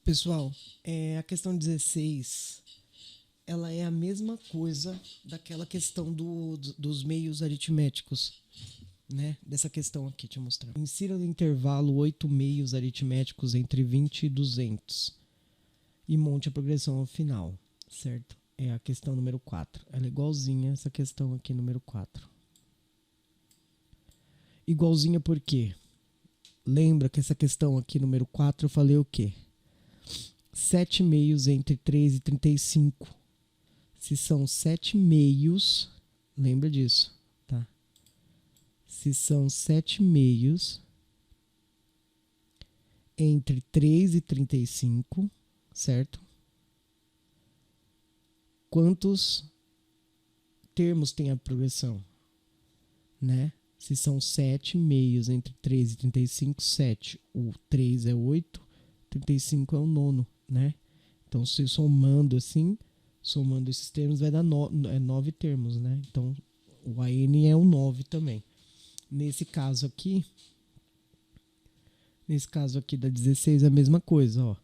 Pessoal, a questão 16, ela é a mesma coisa daquela questão dos meios aritméticos, né? Dessa questão aqui, deixa eu mostrar. Insira no intervalo 8 meios aritméticos entre 20 e 200 e monte a progressão ao final, certo? É a questão número 4. Ela é igualzinha a essa questão aqui, número 4. Igualzinha por quê? Lembra que essa questão aqui, número 4, eu falei o quê? 7 meios entre 3 e 35. Se são 7 meios, lembra disso, tá? Se são 7 meios entre 3 e 35, certo? Quantos termos tem a progressão, né? Se são 7 meios entre 3 e 35, 7. O 3 é 8, 35 é o nono, né? Então, se somando assim, somando esses termos, vai dar 9 termos, né? Então, o AN é o 9 também. Nesse caso aqui da 16 é a mesma coisa, ó.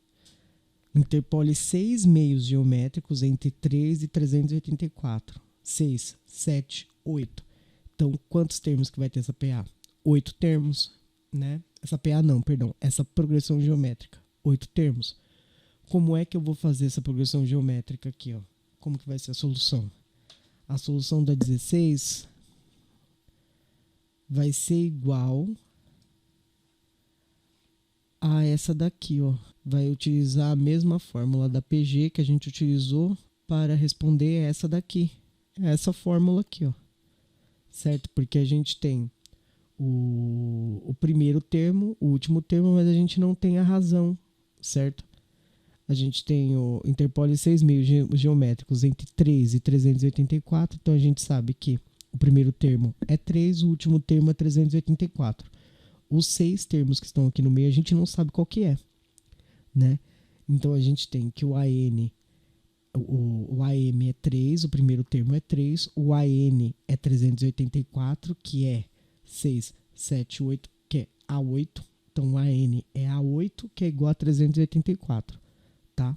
Interpole 6 meios geométricos entre 3 e 384. 6, 7, 8. Então, quantos termos que vai ter essa PA? 8 termos, né? Essa PA não, perdão. Essa progressão geométrica. 8 termos. Como é que eu vou fazer essa progressão geométrica aqui, ó? Como que vai ser a solução? A solução da 16 vai ser igual a essa daqui, ó. Vai utilizar a mesma fórmula da PG que a gente utilizou para responder essa daqui. Essa fórmula aqui, ó. Certo? Porque a gente tem o primeiro termo, o último termo, mas a gente não tem a razão, certo? A gente tem o interpole 6 meios geométricos entre 3 e 384, então a gente sabe que o primeiro termo é 3, o último termo é 384. Os 6 termos que estão aqui no meio a gente não sabe qual que é, né? Então a gente tem que o AM é 3, o primeiro termo é 3, o AN é 384, que é 6, 7, 8, que é A8. Então o AN é A8, que é igual a 384, tá?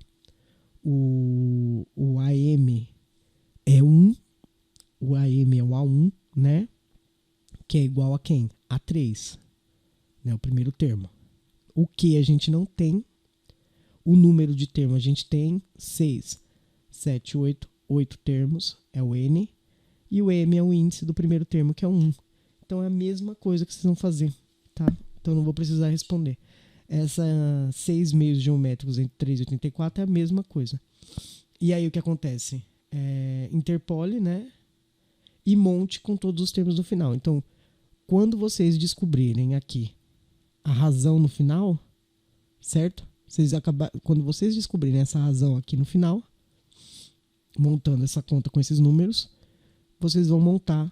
O AM é 1, o AM é o A1, né? Que é igual a quem? A3, né? O primeiro termo. O que a gente não tem, o número de termos a gente tem 6, 7, 8 termos, é o N, e o M é o índice do primeiro termo, que é o 1. Então é a mesma coisa que vocês vão fazer, tá? Então não vou precisar responder. Essa 6 meios geométricos entre 3 e 84 é a mesma coisa. E aí o que acontece? Interpole, né? E monte com todos os termos no final. Então, quando vocês descobrirem aqui a razão no final, certo? Quando vocês descobrirem essa razão aqui no final, montando essa conta com esses números, vocês vão montar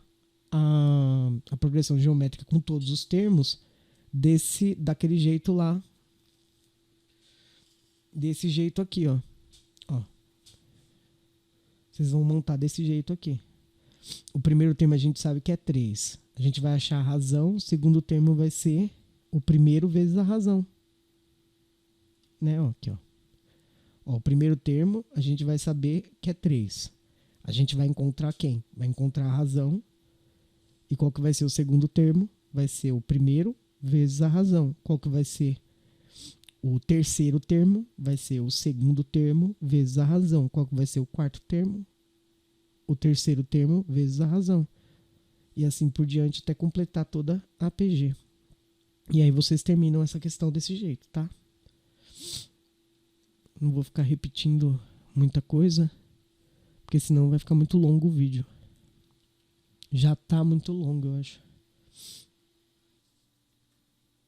a progressão geométrica com todos os termos daquele jeito lá. Desse jeito aqui, ó. Vocês vão montar desse jeito aqui. O primeiro termo a gente sabe que é 3. A gente vai achar a razão. O segundo termo vai ser o primeiro vezes a razão. Né? Ó, aqui, ó. O primeiro termo a gente vai saber que é 3. A gente vai encontrar quem? Vai encontrar a razão. E qual que vai ser o segundo termo? Vai ser o primeiro vezes a razão. Qual que vai ser o terceiro termo? Vai ser o segundo termo vezes a razão. Qual que vai ser o quarto termo? O terceiro termo vezes a razão. E assim por diante até completar toda a PG. E aí vocês terminam essa questão desse jeito, tá? Não vou ficar repetindo muita coisa, porque senão vai ficar muito longo o vídeo. Já tá muito longo, eu acho.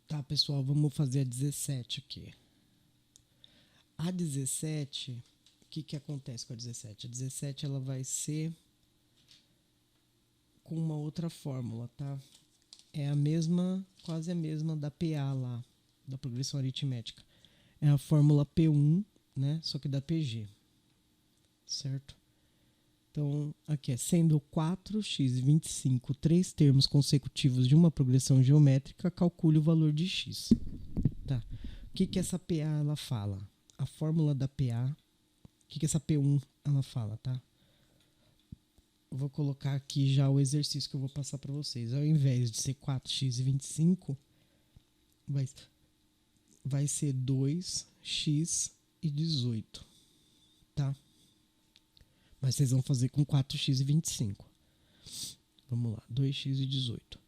Tá, pessoal, vamos fazer a 17 aqui. A 17, o que acontece com a 17? A 17 ela vai ser com uma outra fórmula, tá? É a mesma, quase a mesma da PA lá, da progressão aritmética. É a fórmula P1, né? Só que da PG, certo? Então, aqui é sendo 4x e 25 três termos consecutivos de uma progressão geométrica, calcule o valor de x. Tá. O que essa PA ela fala? a fórmula da PA, o que essa P1 ela fala, tá? Eu vou colocar aqui já o exercício que eu vou passar para vocês. Ao invés de ser 4x e 25, vai ser 2x e 18, tá? Mas vocês vão fazer com 4x e 25. Vamos lá, 2x e 18.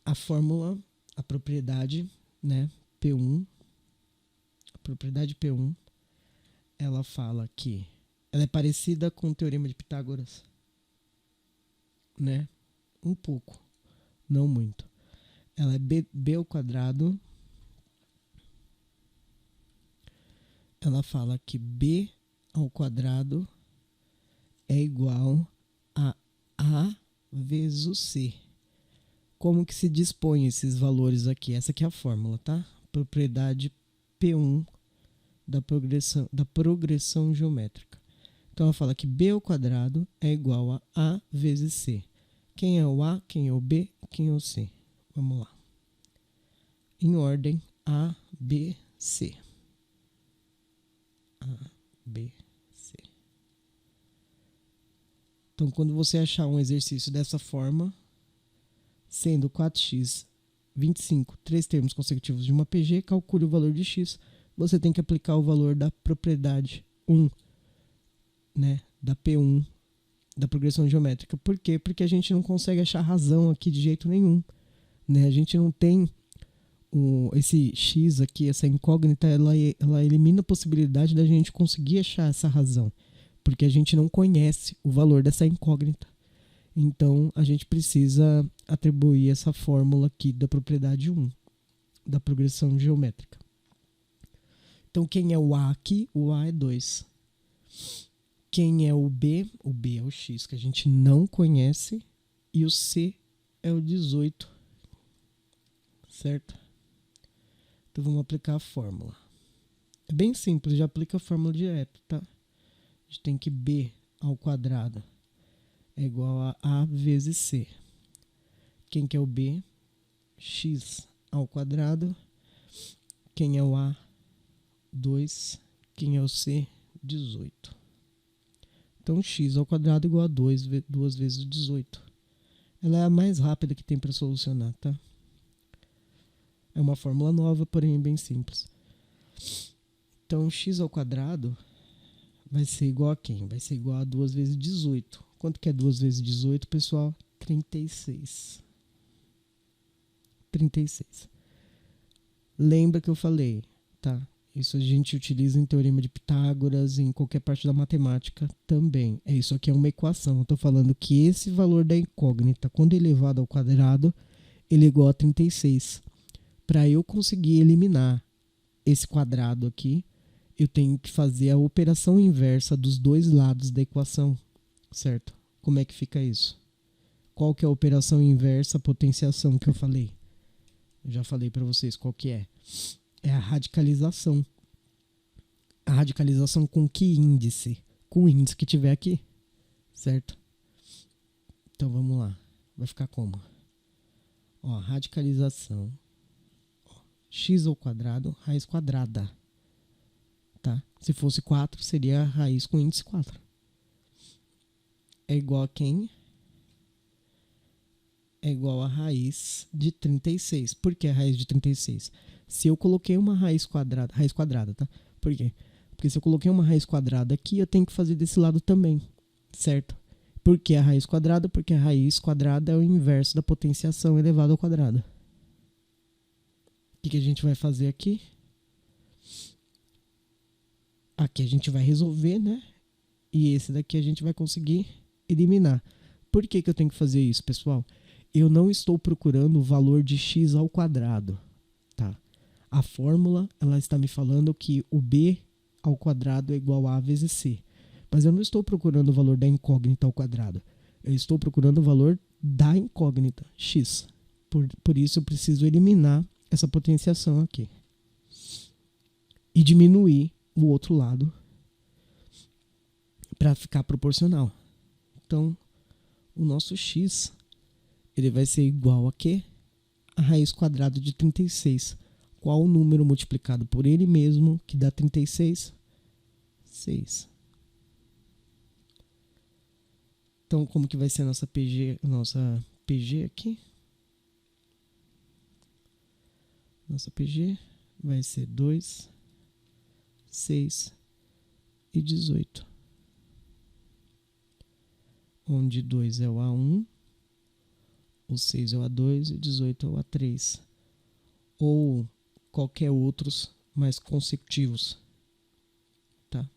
A fórmula, a propriedade, né, P1, a propriedade P1, ela fala que ela é parecida com o teorema de Pitágoras, né? Um pouco, não muito. Ela é b ao quadrado. Ela fala que b ao quadrado é igual a vezes o c. Como que se dispõe esses valores aqui? Essa aqui é a fórmula, tá? Propriedade P1 da progressão geométrica. Então ela fala que b ao quadrado é igual a vezes c. Quem é o a, quem é o b, quem é o c? Vamos lá. Em ordem A, B, C. A, B, C. Então quando você achar um exercício dessa forma, sendo 4x, 25, três termos consecutivos de uma PG, calcule o valor de x. Você tem que aplicar o valor da propriedade 1, né, da P1, da progressão geométrica. Por quê? Porque a gente não consegue achar razão aqui de jeito nenhum, né? A gente não tem esse x aqui, essa incógnita, ela elimina a possibilidade da gente conseguir achar essa razão, porque a gente não conhece o valor dessa incógnita. Então a gente precisa atribuir essa fórmula aqui da propriedade 1, da progressão geométrica. Então quem é o a aqui? O a é 2. Quem é o b? O b é o x, que a gente não conhece, e o c é o 18, certo? Então vamos aplicar a fórmula. É bem simples, já aplica a fórmula direto, tá? A gente tem que b ao quadrado é igual a vezes c. Quem que é o b? X ao quadrado. Quem é o a? 2. Quem é o c? 18. Então x ao quadrado é igual a 2 vezes 18. Ela é a mais rápida que tem para solucionar, tá? É uma fórmula nova, porém bem simples. Então x ao quadrado vai ser igual a quem? Vai ser igual a 2 vezes 18. Quanto que é 2 vezes 18, pessoal? 36. 36. Lembra que eu falei, tá? Isso a gente utiliza em teorema de Pitágoras, em qualquer parte da matemática também. Isso aqui é uma equação. Eu estou falando que esse valor da incógnita, quando elevado ao quadrado, ele é igual a 36. Para eu conseguir eliminar esse quadrado aqui, eu tenho que fazer a operação inversa dos dois lados da equação, certo? Como é que fica isso? Qual que é a operação inversa, potenciação que eu falei? Eu já falei para vocês qual que é. É a radicalização. A radicalização com que índice? Com o índice que tiver aqui, certo? Então vamos lá. Vai ficar como? Ó, radicalização. X ao quadrado, raiz quadrada. Tá? Se fosse 4, seria a raiz com índice 4. É igual a quem? É igual a raiz de 36. Por que a raiz de 36? Se eu coloquei uma raiz quadrada, tá? Por quê? Porque se eu coloquei uma raiz quadrada aqui, eu tenho que fazer desse lado também, certo? Por que a raiz quadrada? Porque a raiz quadrada é o inverso da potenciação elevado ao quadrado. O que a gente vai fazer aqui? Aqui a gente vai resolver, né? E esse daqui a gente vai conseguir eliminar. Por que eu tenho que fazer isso, pessoal? Eu não estou procurando o valor de x ao quadrado, tá? A fórmula, ela está me falando que o b ao quadrado é igual a vezes c. Mas eu não estou procurando o valor da incógnita ao quadrado. Eu estou procurando o valor da incógnita, x. Por isso eu preciso eliminar essa potenciação aqui. E diminuir o outro lado para ficar proporcional. Então, o nosso x, ele vai ser igual a quê? A raiz quadrada de 36. qual o número multiplicado por ele mesmo que dá 36? 6. Então, como que vai ser a nossa PG aqui? Nossa PG vai ser 2, 6 e 18. Onde 2 é o A1, o 6 é o A2 e o 18 é o A3. Ou qualquer outros mais consecutivos. Tá?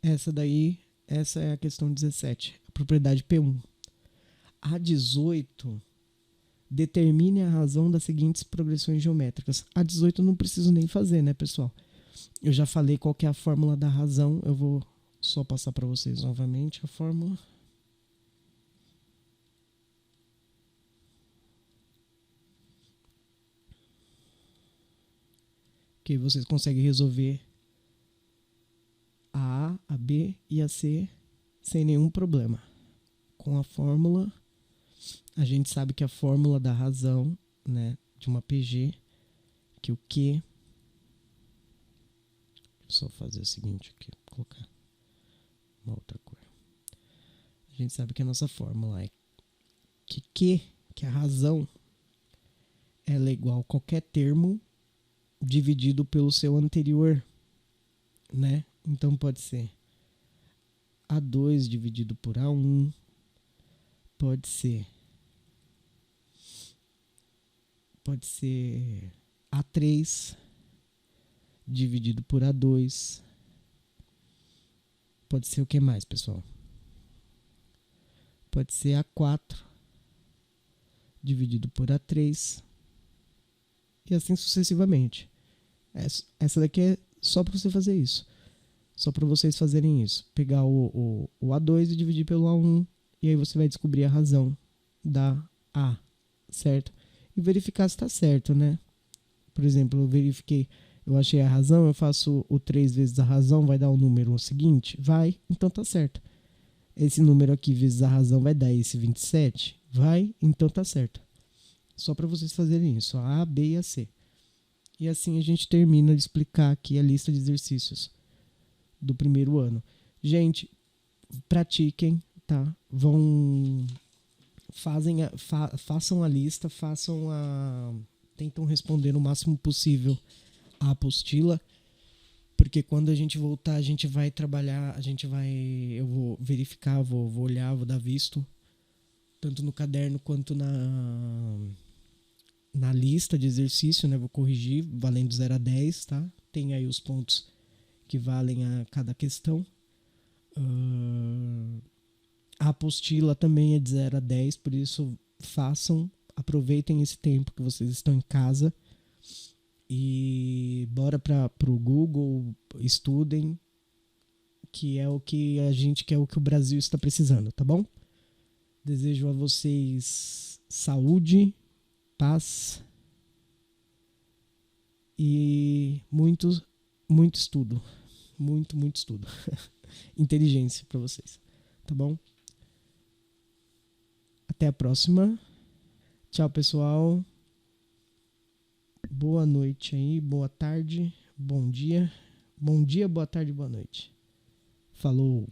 Essa é a questão 17, a propriedade P1. A 18, determine a razão das seguintes progressões geométricas. A 18 eu não preciso nem fazer, né, pessoal? Eu já falei qual que é a fórmula da razão, eu vou só passar para vocês novamente a fórmula. Que vocês conseguem resolver a A, a B e a C sem nenhum problema. Com a fórmula, a gente sabe que a fórmula da razão, né, de uma PG, que o Q... Só fazer o seguinte aqui, vou colocar uma outra cor. A gente sabe que a nossa fórmula é que Q, que é a razão, ela é igual a qualquer termo dividido pelo seu anterior, né? Então pode ser A2 dividido por A1, pode ser A3 dividido por A2, pode ser o que mais, pessoal? Pode ser A4 dividido por A3 e assim sucessivamente. Essa daqui é só para você fazer isso. Só para vocês fazerem isso. Pegar o A2 e dividir pelo A1 e aí você vai descobrir a razão da A, certo? E verificar se está certo, né? Por exemplo, eu achei a razão, eu faço o 3 vezes a razão, vai dar o número seguinte? Vai, então tá certo. Esse número aqui vezes a razão vai dar esse 27? Vai, então tá certo. Só para vocês fazerem isso, a A, B e a C. E assim a gente termina de explicar aqui a lista de exercícios do primeiro ano. Gente, pratiquem, tá? Façam a lista, tentam responder o máximo possível a apostila, porque quando a gente voltar, a gente vai trabalhar, eu vou verificar, vou olhar, vou dar visto, tanto no caderno quanto na lista de exercício, né? Vou corrigir, valendo 0 a 10, tá? Tem aí os pontos que valem a cada questão. A apostila também é de 0 a 10, por isso aproveitem esse tempo que vocês estão em casa e bora para o Google, estudem, que é o que que é o que o Brasil está precisando, tá bom? Desejo a vocês saúde, paz e muito estudo. Muito estudo. Inteligência para vocês, tá bom? Até a próxima. Tchau, pessoal. Boa noite aí, boa tarde, bom dia. Bom dia, boa tarde, boa noite. Falou.